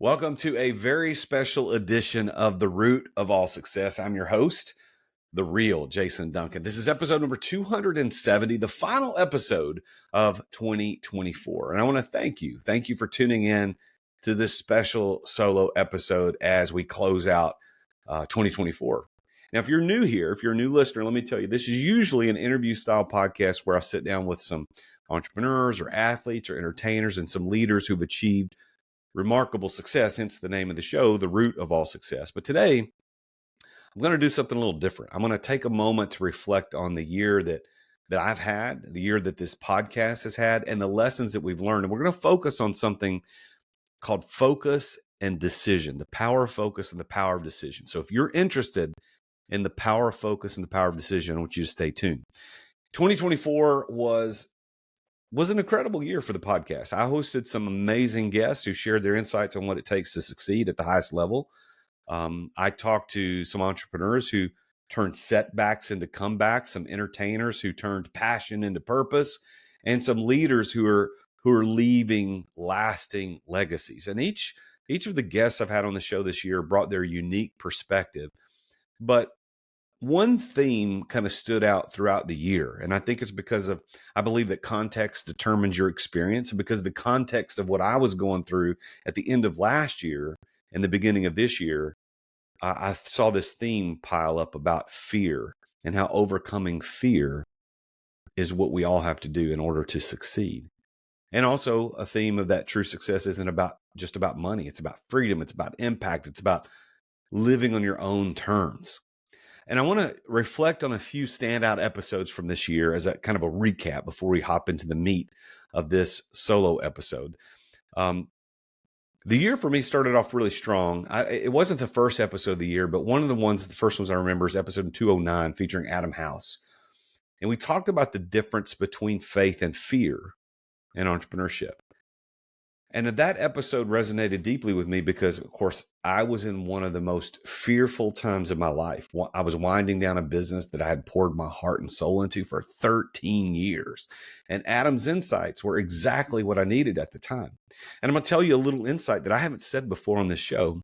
Welcome to a very special edition of The Root of All Success. I'm your host, the Real Jason Duncan. This is episode number 270, the final episode of 2024. And I want to thank you. Thank you for tuning in to this special solo episode as we close out 2024. Now, if you're new here, if you're a new listener, let me tell you, this is usually an interview style podcast where I sit down with some entrepreneurs or athletes or entertainers and some leaders who've achieved remarkable success, hence the name of the show, The Root of All Success. But today, I'm going to do something a little different. I'm going to take a moment to reflect on the year that I've had, the year that this podcast has had, and the lessons that we've learned. And we're going to focus on something called focus and decision, the power of focus and the power of decision. So if you're interested in the power of focus and the power of decision, I want you to stay tuned. 2024 was an incredible year for the podcast. I hosted some amazing guests who shared their insights on what it takes to succeed at the highest level. I talked to some entrepreneurs who turned setbacks into comebacks, some entertainers who turned passion into purpose, and some leaders who are leaving lasting legacies. And each of the guests I've had on the show this year brought their unique perspective. But one theme kind of stood out throughout the year. And I think it's because I believe that context determines your experience. And because the context of what I was going through at the end of last year and the beginning of this year, I saw this theme pile up about fear and how overcoming fear is what we all have to do in order to succeed. And also a theme of that true success isn't just about money. It's about freedom. It's about impact. It's about living on your own terms. And I want to reflect on a few standout episodes from this year as a kind of a recap before we hop into the meat of this solo episode. The year for me started off really strong. It wasn't the first episode of the year, but one of the first ones I remember is episode 209 featuring Adam House. And we talked about the difference between faith and fear in entrepreneurship. And that episode resonated deeply with me because, of course, I was in one of the most fearful times of my life. I was winding down a business that I had poured my heart and soul into for 13 years. And Adam's insights were exactly what I needed at the time. And I'm going to tell you a little insight that I haven't said before on this show.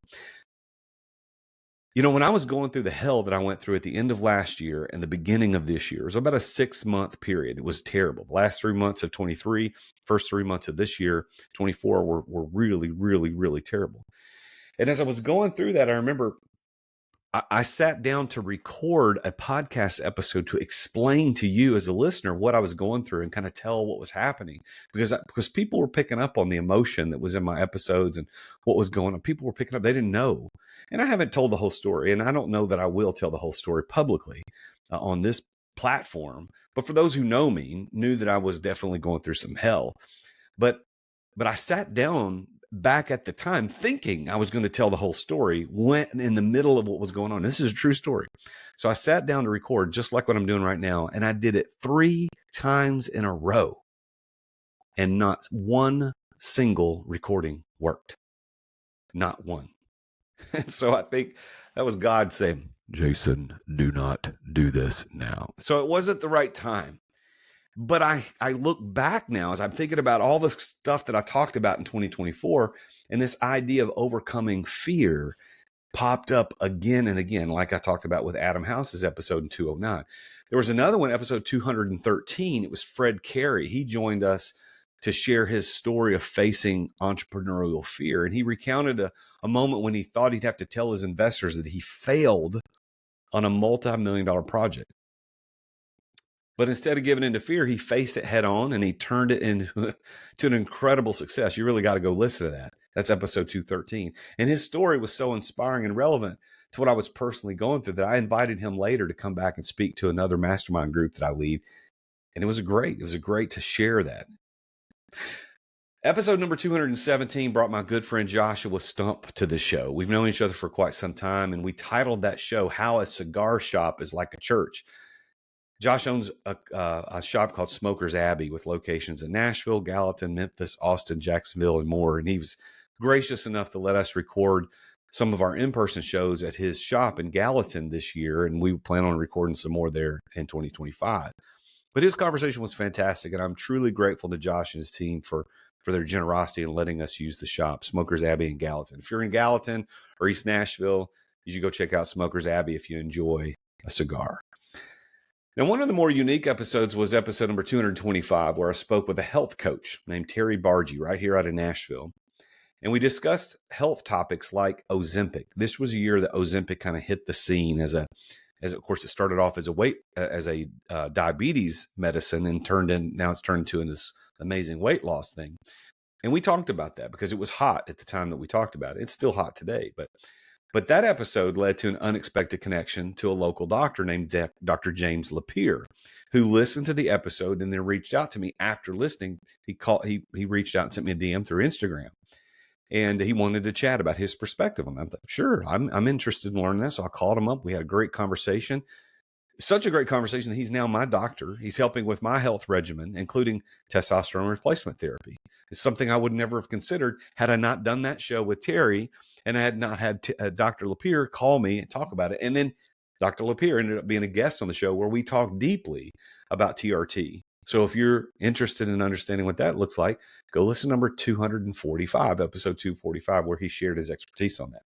You know, when I was going through the hell that I went through at the end of last year and the beginning of this year, it was about a 6-month period. It was terrible. The last 3 months of 23, first 3 months of this year, 24, were really, really, really terrible. And as I was going through that, I remember I sat down to record a podcast episode to explain to you as a listener what I was going through and kind of tell what was happening because people were picking up on the emotion that was in my episodes and what was going on. People were picking up, they didn't know. And I haven't told the whole story, and I don't know that I will tell the whole story publicly on this platform. But for those who know me, knew that I was definitely going through some hell. But I sat down back at the time thinking I was going to tell the whole story, went in the middle of what was going on. This is a true story. So I sat down to record just like what I'm doing right now. And I did it 3 times in a row. And not one single recording worked. Not one. And so I think that was God saying, Jason, do not do this now. So it wasn't the right time. But I look back now as I'm thinking about all the stuff that I talked about in 2024, and this idea of overcoming fear popped up again and again, like I talked about with Adam House's episode in 209. There was another one, episode 213. It was Fred Cary. He joined us to share his story of facing entrepreneurial fear. And he recounted a moment when he thought he'd have to tell his investors that he failed on a multi-million-dollar project. But instead of giving into fear, he faced it head on and he turned it into an incredible success. You really got to go listen to that. That's episode 213. And his story was so inspiring and relevant to what I was personally going through that I invited him later to come back and speak to another mastermind group that I lead. And it was great to share that. Episode number 217 brought my good friend Joshua Stump to the show. We've known each other for quite some time, and we titled that show, How a Cigar Shop is Like a Church. Josh owns a shop called Smoker's Abbey with locations in Nashville, Gallatin, Memphis, Austin, Jacksonville, and more. And he was gracious enough to let us record some of our in-person shows at his shop in Gallatin this year. And we plan on recording some more there in 2025. But his conversation was fantastic. And I'm truly grateful to Josh and his team for for their generosity in letting us use the shop, Smokers Abbey in Gallatin. If you're in Gallatin or East Nashville, you should go check out Smokers Abbey if you enjoy a cigar. Now, one of the more unique episodes was episode number 225, where I spoke with a health coach named Bargy right here out of Nashville. And we discussed health topics like Ozempic. This was a year that Ozempic kind of hit the scene as of course, it started off as a diabetes medicine and now it's turned into this amazing weight loss thing. And we talked about that because it was hot at the time that we talked about it. It's still hot today, but that episode led to an unexpected connection to a local doctor named Dr. James Lapeer, who listened to the episode and then reached out to me after listening. He reached out and sent me a DM through Instagram. And he wanted to chat about his perspective on that. I thought, sure, I'm interested in learning this. So I called him up. We had a great conversation. Such a great conversation that he's now my doctor. He's helping with my health regimen, including testosterone replacement therapy. It's something I would never have considered had I not done that show with Cary and I had not had Dr. Lapeer call me and talk about it. And then Dr. Lapeer ended up being a guest on the show where we talked deeply about TRT. So if you're interested in understanding what that looks like, go listen to number 245, episode 245, where he shared his expertise on that.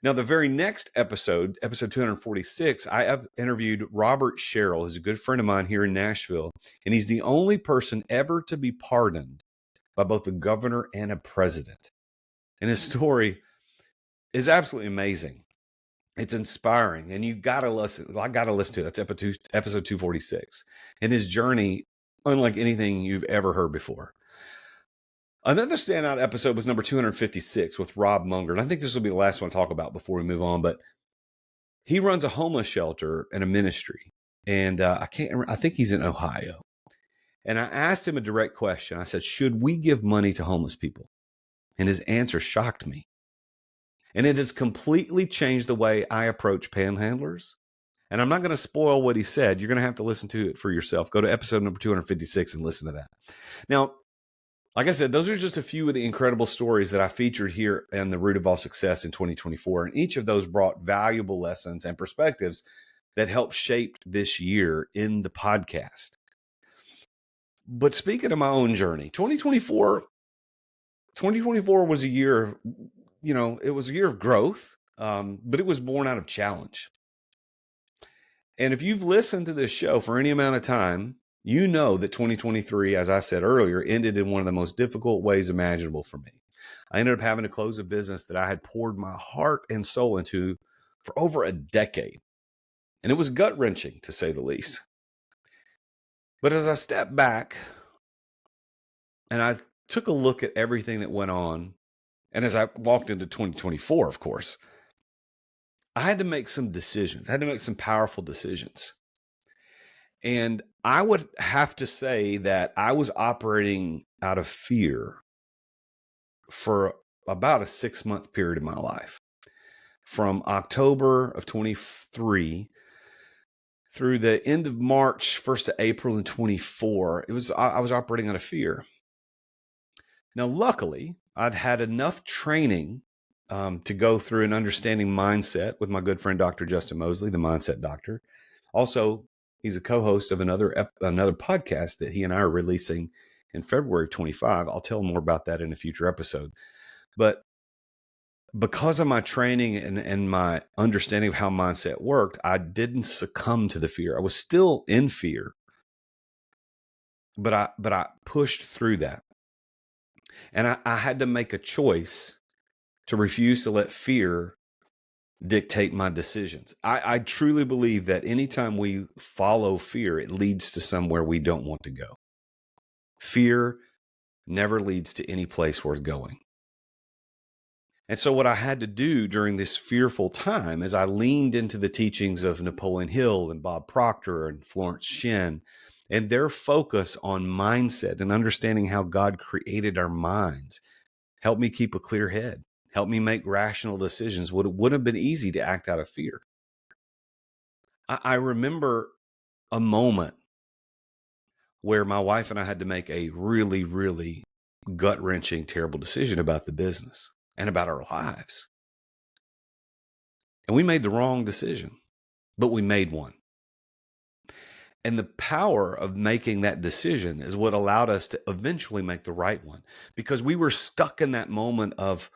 Now, the very next episode 246, I have interviewed Robert Sherrill, who's a good friend of mine here in Nashville, and he's the only person ever to be pardoned by both a governor and a president. And his story is absolutely amazing. It's inspiring, and you got to listen. I got to listen to it. That's episode 246. And his journey, unlike anything you've ever heard before. Another standout episode was number 256 with Rob Munger. And I think this will be the last one to talk about before we move on. But he runs a homeless shelter and a ministry. And I think he's in Ohio. And I asked him a direct question. I said, should we give money to homeless people? And his answer shocked me. And it has completely changed the way I approach panhandlers. And I'm not going to spoil what he said. You're going to have to listen to it for yourself. Go to episode number 256 and listen to that. Now, like I said, those are just a few of the incredible stories that I featured here in The Root of All Success in 2024. And each of those brought valuable lessons and perspectives that helped shape this year in the podcast. But speaking of my own journey, 2024 was a year of, it was a year of growth, but it was born out of challenge. And if you've listened to this show for any amount of time, you know that 2023, as I said earlier, ended in one of the most difficult ways imaginable for me. I ended up having to close a business that I had poured my heart and soul into for over a decade. And it was gut-wrenching, to say the least. But as I stepped back and I took a look at everything that went on, and as I walked into 2024, of course, I had to make some decisions. I had to make some powerful decisions. And I would have to say that I was operating out of fear for about a 6-month period of my life. From October of 23 through the end of March, 1st of April in 24, I was operating out of fear. Now, luckily, I'd had enough training to go through an understanding mindset with my good friend, Dr. Justin Mosley, the mindset doctor. Also, he's a co-host of another podcast that he and I are releasing in February of 25. I'll tell more about that in a future episode. But because of my training and my understanding of how mindset worked, I didn't succumb to the fear. I was still in fear, but I pushed through that. And I had to make a choice to refuse to let fear dictate my decisions. I truly believe that anytime we follow fear, it leads to somewhere we don't want to go. Fear never leads to any place worth going. And so what I had to do during this fearful time is I leaned into the teachings of Napoleon Hill and Bob Proctor and Florence Shinn and their focus on mindset and understanding how God created our minds helped me keep a clear head, helped me make rational decisions. It would have been easy to act out of fear. I remember a moment where my wife and I had to make a really, really gut-wrenching, terrible decision about the business and about our lives. And we made the wrong decision, but we made one. And the power of making that decision is what allowed us to eventually make the right one, because we were stuck in that moment of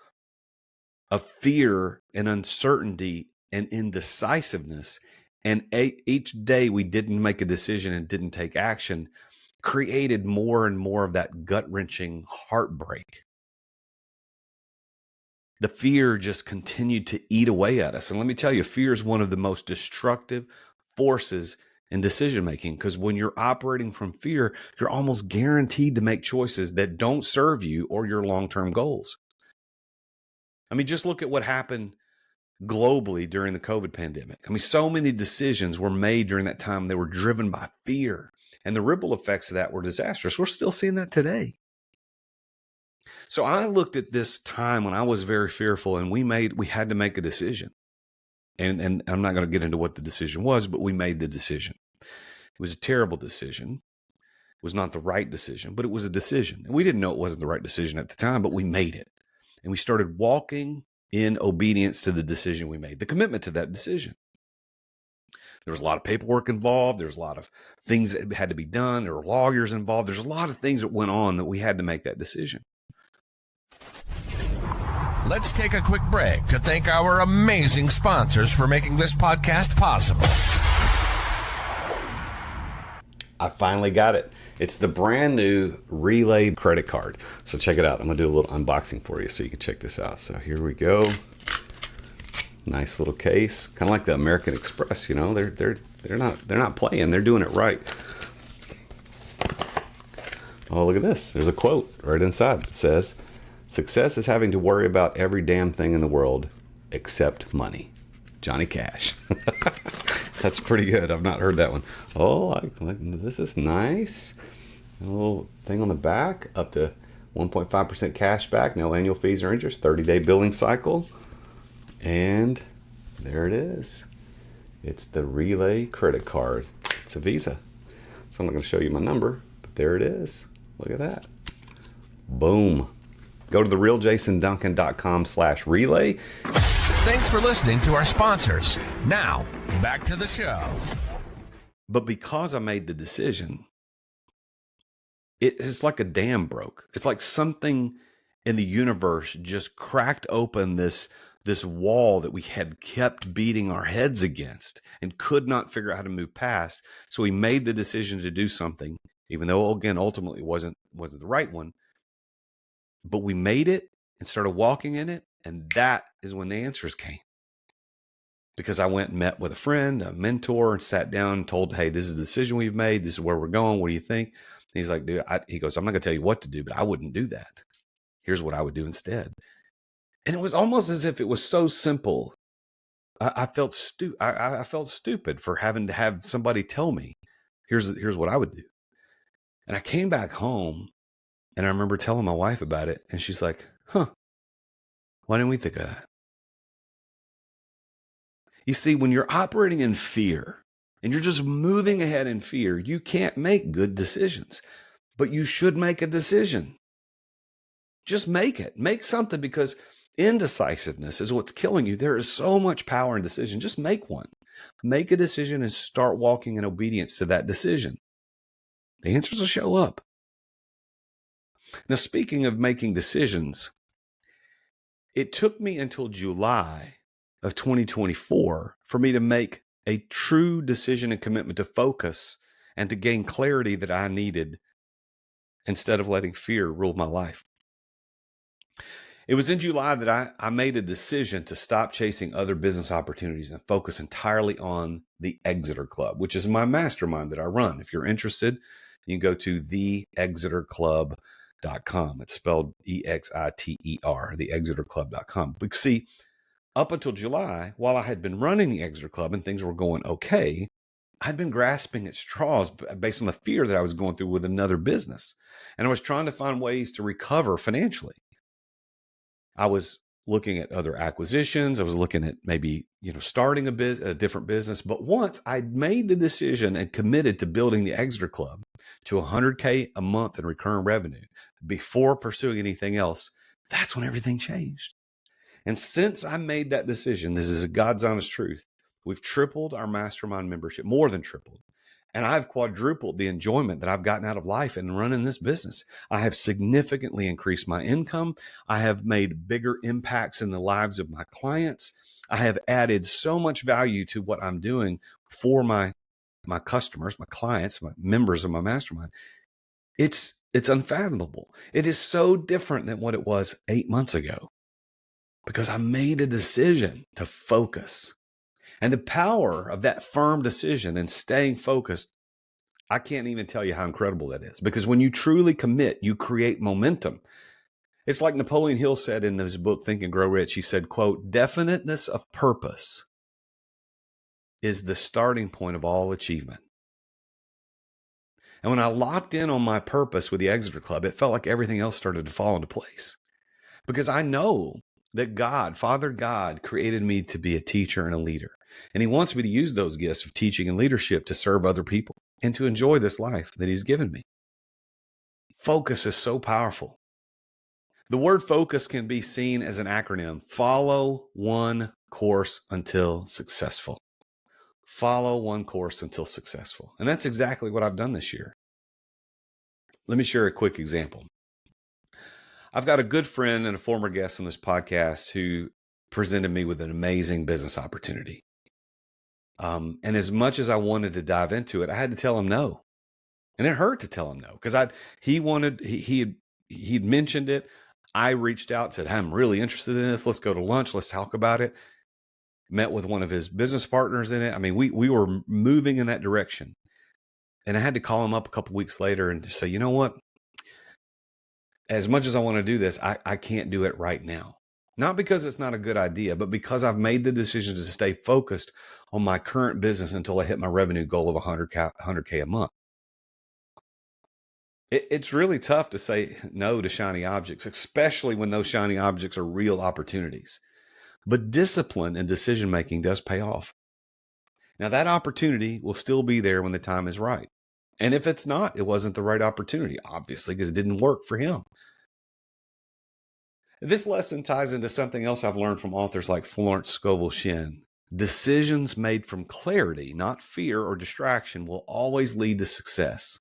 fear and uncertainty and indecisiveness. And each day we didn't make a decision and didn't take action created more and more of that gut-wrenching heartbreak. The fear just continued to eat away at us. And let me tell you, fear is one of the most destructive forces in decision making, because when you're operating from fear, you're almost guaranteed to make choices that don't serve you or your long-term goals. I mean, just look at what happened globally during the COVID pandemic. I mean, so many decisions were made during that time. They were driven by fear, and the ripple effects of that were disastrous. We're still seeing that today. So I looked at this time when I was very fearful, and we had to make a decision. And I'm not going to get into what the decision was, but we made the decision. It was a terrible decision. It was not the right decision, but it was a decision. And we didn't know it wasn't the right decision at the time, but we made it. And we started walking in obedience to the decision we made, the commitment to that decision. There was a lot of paperwork involved. There's a lot of things that had to be done. There were lawyers involved. There's a lot of things that went on that we had to make that decision. Let's take a quick break to thank our amazing sponsors for making this podcast possible. I finally got it. It's the brand new Relay credit card. So check it out. I'm going to do a little unboxing for you so you can check this out. So here we go. Nice little case. Kind of like the American Express, you know. They're not playing. They're doing it right. Oh, look at this. There's a quote right inside that says, "Success is having to worry about every damn thing in the world except money." Johnny Cash. That's pretty good. I've not heard that one. Oh, this is nice. A little thing on the back, up to 1.5% cash back, no annual fees or interest, 30-day billing cycle. And there it is. It's the Relay credit card. It's a Visa. So I'm not going to show you my number, but there it is. Look at that. Boom. Go to therealjasonduncan.com/relay. Thanks for listening to our sponsors. Now, back to the show. But because I made the decision, it's like a dam broke. It's like something in the universe just cracked open this wall that we had kept beating our heads against and could not figure out how to move past. So we made the decision to do something, even though, again, ultimately wasn't the right one. But we made it and started walking in it. And that is when the answers came. Because I went and met with a friend, a mentor, and sat down and told, "Hey, this is the decision we've made. This is where we're going. What do you think?" And he's like, "Dude," he goes, "I'm not going to tell you what to do, but I wouldn't do that. Here's what I would do instead." And it was almost as if it was so simple. I felt stupid for having to have somebody tell me, here's what I would do. And I came back home, and I remember telling my wife about it, and she's like, "Huh, why didn't we think of that?" You see, when you're operating in fear and you're just moving ahead in fear, you can't make good decisions. But you should make a decision. Just make it. Make something, because indecisiveness is what's killing you. There is so much power in decision. Just make one. Make a decision and start walking in obedience to that decision. The answers will show up. Now, speaking of making decisions, it took me until July of 2024 for me to make a true decision and commitment to focus and to gain clarity that I needed instead of letting fear rule my life. It was in July that I made a decision to stop chasing other business opportunities and focus entirely on the Exeter Club, which is my mastermind that I run. If you're interested, you can go to theexeterclub.com. It's spelled EXITER, theexeterclub.com. But see, up until July, while I had been running the Exeter Club and things were going okay, I'd been grasping at straws based on the fear that I was going through with another business. And I was trying to find ways to recover financially. I was looking at other acquisitions. I was looking at maybe, starting a different business. But once I'd made the decision and committed to building the Exeter Club to $100K a month in recurring revenue before pursuing anything else, that's when everything changed. And since I made that decision, this is a God's honest truth, we've tripled our mastermind membership, more than tripled. And I've quadrupled the enjoyment that I've gotten out of life and running this business. I have significantly increased my income. I have made bigger impacts in the lives of my clients. I have added so much value to what I'm doing for my customers, my clients, my members of my mastermind. It's unfathomable. It is so different than what it was 8 months ago because I made a decision to focus. And the power of that firm decision and staying focused, I can't even tell you how incredible that is. Because when you truly commit, you create momentum. It's like Napoleon Hill said in his book, Think and Grow Rich. He said, quote, definiteness of purpose is the starting point of all achievement. And when I locked in on my purpose with the Exeter Club, it felt like everything else started to fall into place. Because I know that God, Father God, created me to be a teacher and a leader. And he wants me to use those gifts of teaching and leadership to serve other people and to enjoy this life that he's given me. Focus is so powerful. The word focus can be seen as an acronym. Follow one course until successful. Follow one course until successful. And that's exactly what I've done this year. Let me share a quick example. I've got a good friend and a former guest on this podcast who presented me with an amazing business opportunity. And as much as I wanted to dive into it, I had to tell him no. And it hurt to tell him no because he'd mentioned it. I reached out and said, I'm really interested in this. Let's go to lunch. Let's talk about it. Met with one of his business partners in it. I mean, we were moving in that direction. And I had to call him up a couple weeks later and just say, you know what? As much as I want to do this, I can't do it right now. Not because it's not a good idea, but because I've made the decision to stay focused on my current business until I hit my revenue goal of 100K a month. It's really tough to say no to shiny objects, especially when those shiny objects are real opportunities. But discipline and decision-making does pay off. Now, that opportunity will still be there when the time is right. And if it's not, it wasn't the right opportunity, obviously, because it didn't work for him. This lesson ties into something else I've learned from authors like Florence, Scovel, Shinn. Decisions made from clarity, not fear or distraction, will always lead to success.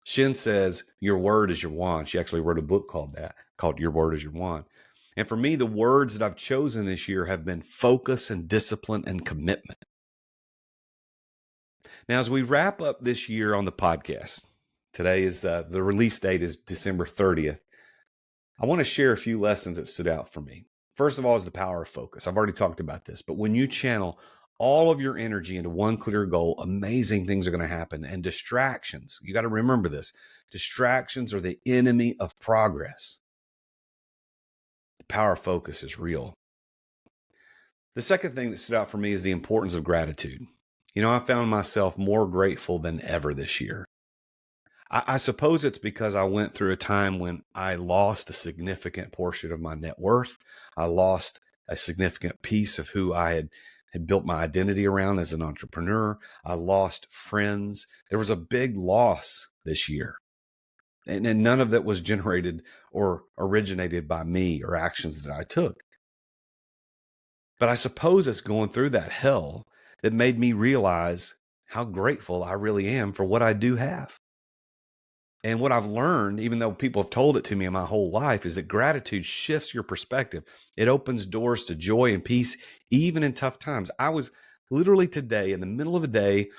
Shinn says, your word is your wand. She actually wrote a book called Your Word is Your Wand. And for me, the words that I've chosen this year have been focus and discipline and commitment. Now, as we wrap up this year on the podcast, today is the release date is December 30th. I want to share a few lessons that stood out for me. First of all is the power of focus. I've already talked about this, but when you channel all of your energy into one clear goal, amazing things are going to happen. And distractions, you got to remember this. Distractions are the enemy of progress. The power of focus is real. The second thing that stood out for me is the importance of gratitude. You know, I found myself more grateful than ever this year. I suppose it's because I went through a time when I lost a significant portion of my net worth. I lost a significant piece of who I had built my identity around as an entrepreneur. I lost friends. There was a big loss this year. And none of that was generated or originated by me or actions that I took. But I suppose it's going through that hell that made me realize how grateful I really am for what I do have. And what I've learned, even though people have told it to me in my whole life, is that gratitude shifts your perspective. It opens doors to joy and peace, even in tough times. I was literally today in the middle of a day,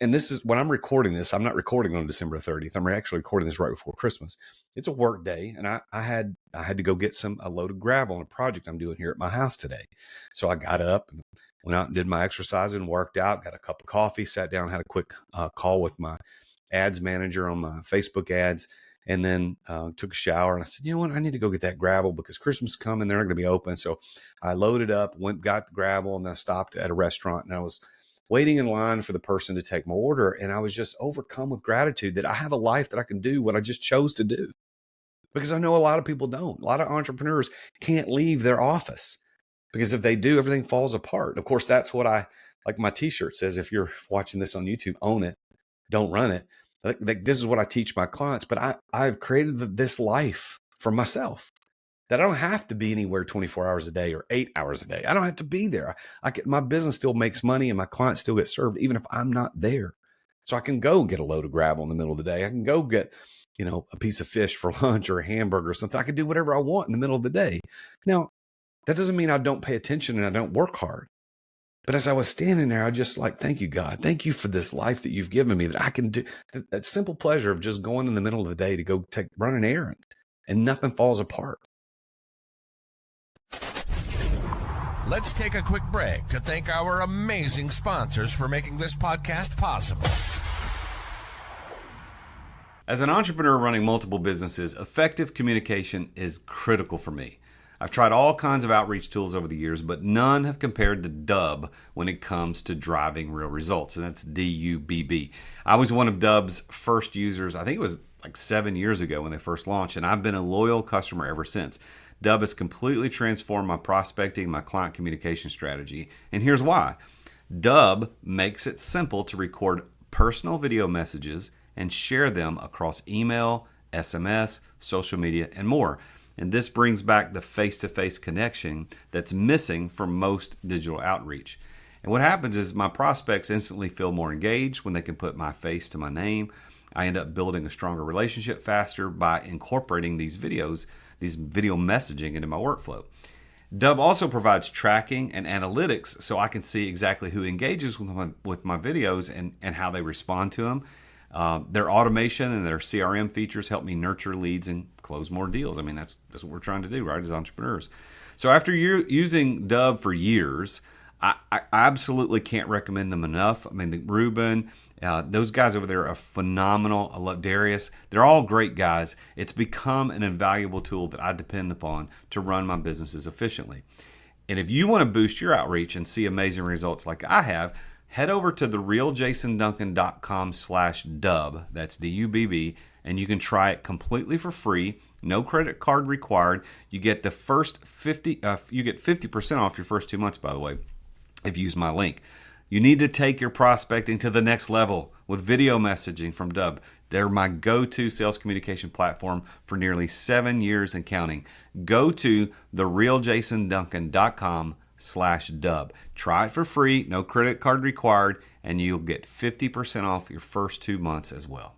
and this is when I'm recording this. I'm not recording on December 30th. I'm actually recording this right before Christmas. It's a work day, and I had to go get a load of gravel on a project I'm doing here at my house today. So I got up and went out and did my exercise and worked out, got a cup of coffee, sat down, had a quick call with my ads manager on my Facebook ads, and then took a shower. And I said, you know what? I need to go get that gravel because Christmas is coming. They're not going to be open. So I loaded up, got the gravel, and then I stopped at a restaurant and I was waiting in line for the person to take my order. And I was just overcome with gratitude that I have a life that I can do what I just chose to do. Because I know a lot of people don't. A lot of entrepreneurs can't leave their office because if they do, everything falls apart. Of course, that's what like my t-shirt says, if you're watching this on YouTube, own it, don't run it. Like this is what I teach my clients, but I've created this life for myself. that I don't have to be anywhere 24 hours a day or 8 hours a day. I don't have to be there. My business still makes money and my clients still get served even if I'm not there. So I can go get a load of gravel in the middle of the day. I can go get, a piece of fish for lunch or a hamburger or something. I can do whatever I want in the middle of the day. Now, that doesn't mean I don't pay attention and I don't work hard. But as I was standing there, I just thank you, God. Thank you for this life that you've given me, that I can do that simple pleasure of just going in the middle of the day to go run an errand and nothing falls apart. Let's take a quick break to thank our amazing sponsors for making this podcast possible. As an entrepreneur running multiple businesses, effective communication is critical for me. I've tried all kinds of outreach tools over the years, but none have compared to Dubb when it comes to driving real results, and that's DUBB. I was one of Dubb's first users. I think it was like 7 years ago when they first launched, and I've been a loyal customer ever since. Dubb has completely transformed my prospecting, my client communication strategy, and here's why. Dubb makes it simple to record personal video messages and share them across email, SMS, social media, and more. And this brings back the face-to-face connection that's missing from most digital outreach. And what happens is my prospects instantly feel more engaged when they can put my face to my name. I end up building a stronger relationship faster by incorporating these video messaging into my workflow. Dubb also provides tracking and analytics so I can see exactly who engages with my videos and how they respond to them. Their automation and their CRM features help me nurture leads and close more deals. I mean, that's what we're trying to do, right, as entrepreneurs. So after using Dubb for years, I absolutely can't recommend them enough. I mean, Ruben, those guys over there are phenomenal. I love Darius. They're all great guys. It's become an invaluable tool that I depend upon to run my businesses efficiently. And if you want to boost your outreach and see amazing results like I have, head over to therealjasonduncan.com/Dubb, that's DUBB, and you can try it completely for free. No credit card required. You get the first 50% off your first 2 months, by the way, if you use my link. You need to take your prospecting to the next level with video messaging from Dubb. They're my go-to sales communication platform for nearly 7 years and counting. Go to therealjasonduncan.com/Dubb. Try it for free, no credit card required, and you'll get 50% off your first 2 months as well.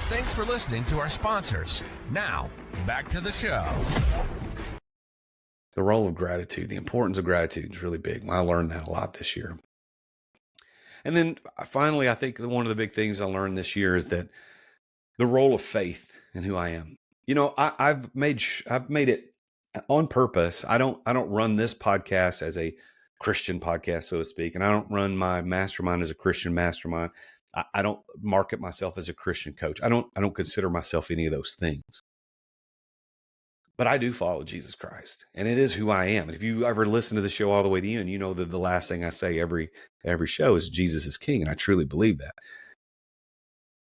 Thanks for listening to our sponsors. Now, back to the show. The role of gratitude, the importance of gratitude is really big. I learned that a lot this year. And then finally, I think one of the big things I learned this year is that the role of faith in who I am. I've made it on purpose. I don't run this podcast as a Christian podcast, so to speak, and I don't run my mastermind as a Christian mastermind. I don't market myself as a Christian coach. I don't consider myself any of those things. But I do follow Jesus Christ, and it is who I am. And if you ever listen to the show all the way to the end, you know that the last thing I say every show is Jesus is King, and I truly believe that.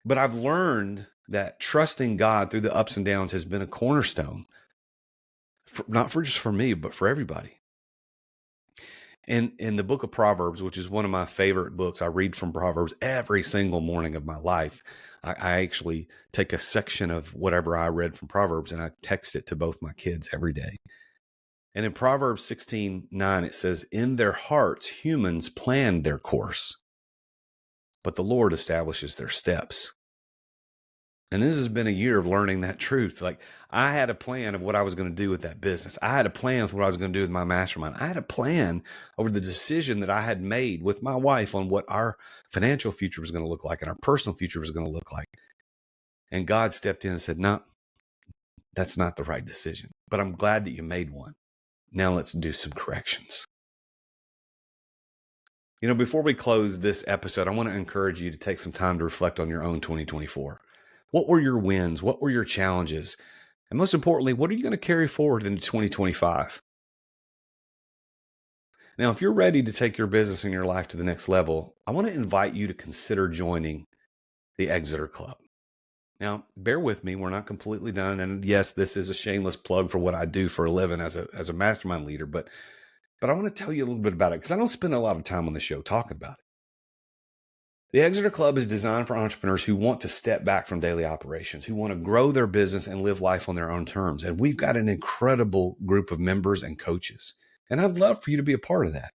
But I've learned that trusting God through the ups and downs has been a cornerstone, not just for me, but for everybody. And in the book of Proverbs, which is one of my favorite books, I read from Proverbs every single morning of my life. I actually take a section of whatever I read from Proverbs and I text it to both my kids every day. And in Proverbs 16:9, it says, "In their hearts, humans plan their course, but the Lord establishes their steps." And this has been a year of learning that truth. Like, I had a plan of what I was going to do with that business. I had a plan of what I was going to do with my mastermind. I had a plan over the decision that I had made with my wife on what our financial future was going to look like and our personal future was going to look like. And God stepped in and said, "No, that's not the right decision. But I'm glad that you made one. Now let's do some corrections." Before we close this episode, I want to encourage you to take some time to reflect on your own 2024. What were your wins? What were your challenges? And most importantly, what are you going to carry forward into 2025? Now, if you're ready to take your business and your life to the next level, I want to invite you to consider joining the Exeter Club. Now, bear with me. We're not completely done. And yes, this is a shameless plug for what I do for a living as a mastermind leader. But I want to tell you a little bit about it because I don't spend a lot of time on the show talking about it. The Exeter Club is designed for entrepreneurs who want to step back from daily operations, who want to grow their business and live life on their own terms. And we've got an incredible group of members and coaches. And I'd love for you to be a part of that.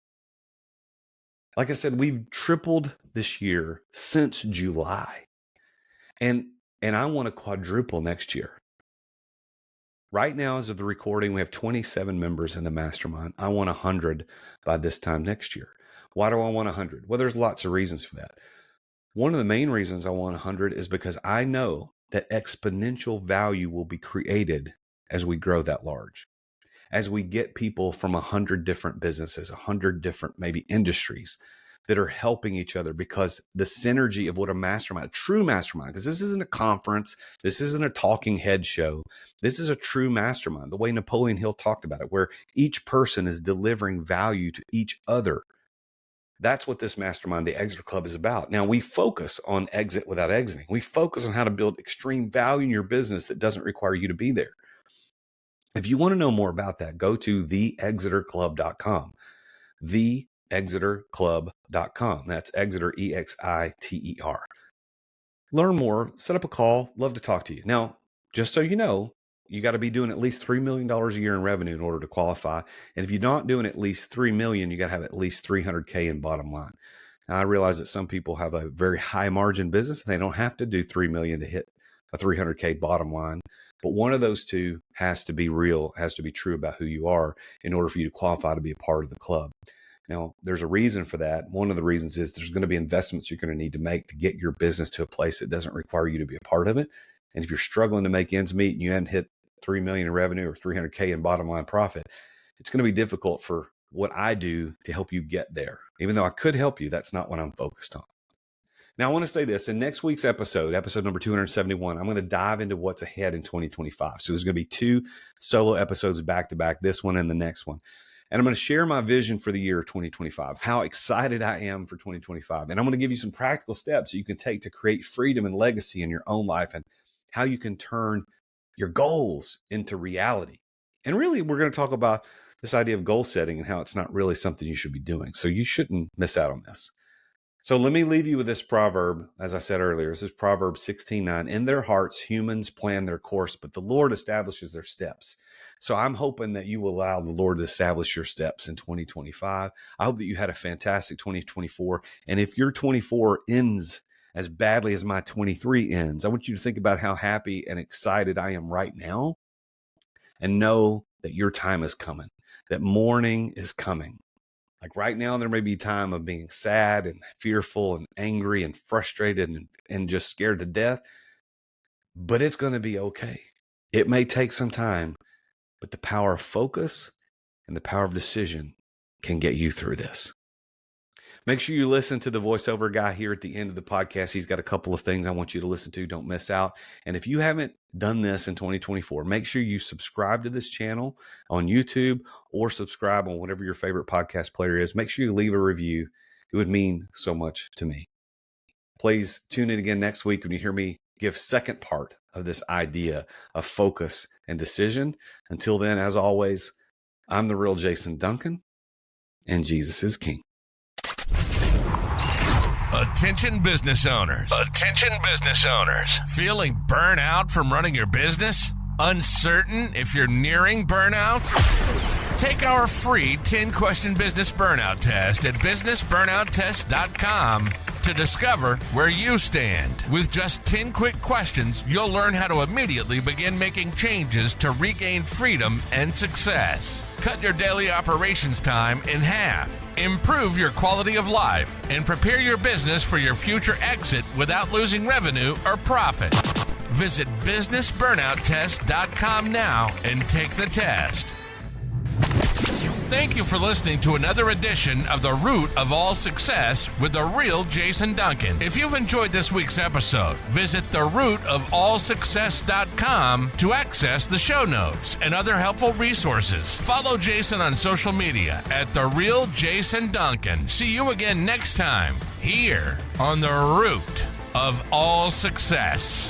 Like I said, we've tripled this year since July. And I want to quadruple next year. Right now, as of the recording, we have 27 members in the Mastermind. I want 100 by this time next year. Why do I want 100? Well, there's lots of reasons for that. One of the main reasons I want 100 is because I know that exponential value will be created as we grow that large. As we get people from 100 different businesses, 100 different maybe industries that are helping each other, because the synergy of what a mastermind, a true mastermind, because this isn't a conference, this isn't a talking head show, this is a true mastermind, the way Napoleon Hill talked about it, where each person is delivering value to each other. That's what this mastermind, the Exeter Club, is about. Now, we focus on exit without exiting. We focus on how to build extreme value in your business that doesn't require you to be there. If you want to know more about that, go to theexeterclub.com. Theexeterclub.com. That's Exeter, Exiter. Learn more, set up a call. Love to talk to you. Now, just so you know, you got to be doing at least $3 million a year in revenue in order to qualify. And if you're not doing at least $3 million, you got to have at least $300K in bottom line. Now, I realize that some people have a very high margin business. They don't have to do $3 million to hit a $300K bottom line. But one of those two has to be real, has to be true about who you are in order for you to qualify to be a part of the club. Now, there's a reason for that. One of the reasons is there's going to be investments you're going to need to make to get your business to a place that doesn't require you to be a part of it. And if you're struggling to make ends meet and you haven't hit $3 million in revenue or $300K in bottom line profit, it's going to be difficult for what I do to help you get there. Even though I could help you, that's not what I'm focused on. Now, I want to say this. In next week's episode number 271, I'm going to dive into what's ahead in 2025. So there's going to be 2 solo episodes back to back, this one and the next one. And I'm going to share my vision for the year 2025, how excited I am for 2025. And I'm going to give you some practical steps that you can take to create freedom and legacy in your own life, and how you can turn your goals into reality. And really, we're going to talk about this idea of goal setting and how it's not really something you should be doing. So you shouldn't miss out on this. So let me leave you with this proverb. As I said earlier, this is Proverbs 16:9. In their hearts, humans plan their course, but the Lord establishes their steps. So I'm hoping that you will allow the Lord to establish your steps in 2025. I hope that you had a fantastic 2024. And if your 24 ends as badly as my 23 ends, I want you to think about how happy and excited I am right now, and know that your time is coming, that morning is coming. Like right now, there may be a time of being sad and fearful and angry and frustrated and just scared to death, but it's going to be okay. It may take some time, but the power of focus and the power of decision can get you through this. Make sure you listen to the voiceover guy here at the end of the podcast. He's got a couple of things I want you to listen to. Don't miss out. And if you haven't done this in 2024, make sure you subscribe to this channel on YouTube or subscribe on whatever your favorite podcast player is. Make sure you leave a review. It would mean so much to me. Please tune in again next week when you hear me give second part of this idea of focus and decision. Until then, as always, I'm the real Jason Duncan, and Jesus is King. Attention business owners. Attention business owners. Feeling burnout from running your business? Uncertain if you're nearing burnout? Take our free 10-question business burnout test at businessburnouttest.com to discover where you stand. With just 10 quick questions, you'll learn how to immediately begin making changes to regain freedom and success. Cut your daily operations time in half. Improve your quality of life and prepare your business for your future exit without losing revenue or profit. Visit businessburnouttest.com now and take the test. Thank you for listening to another edition of The Root of All Success with the real Jason Duncan. If you've enjoyed this week's episode, visit therootofallsuccess.com to access the show notes and other helpful resources. Follow Jason on social media at The Real Jason Duncan. See you again next time here on The Root of All Success.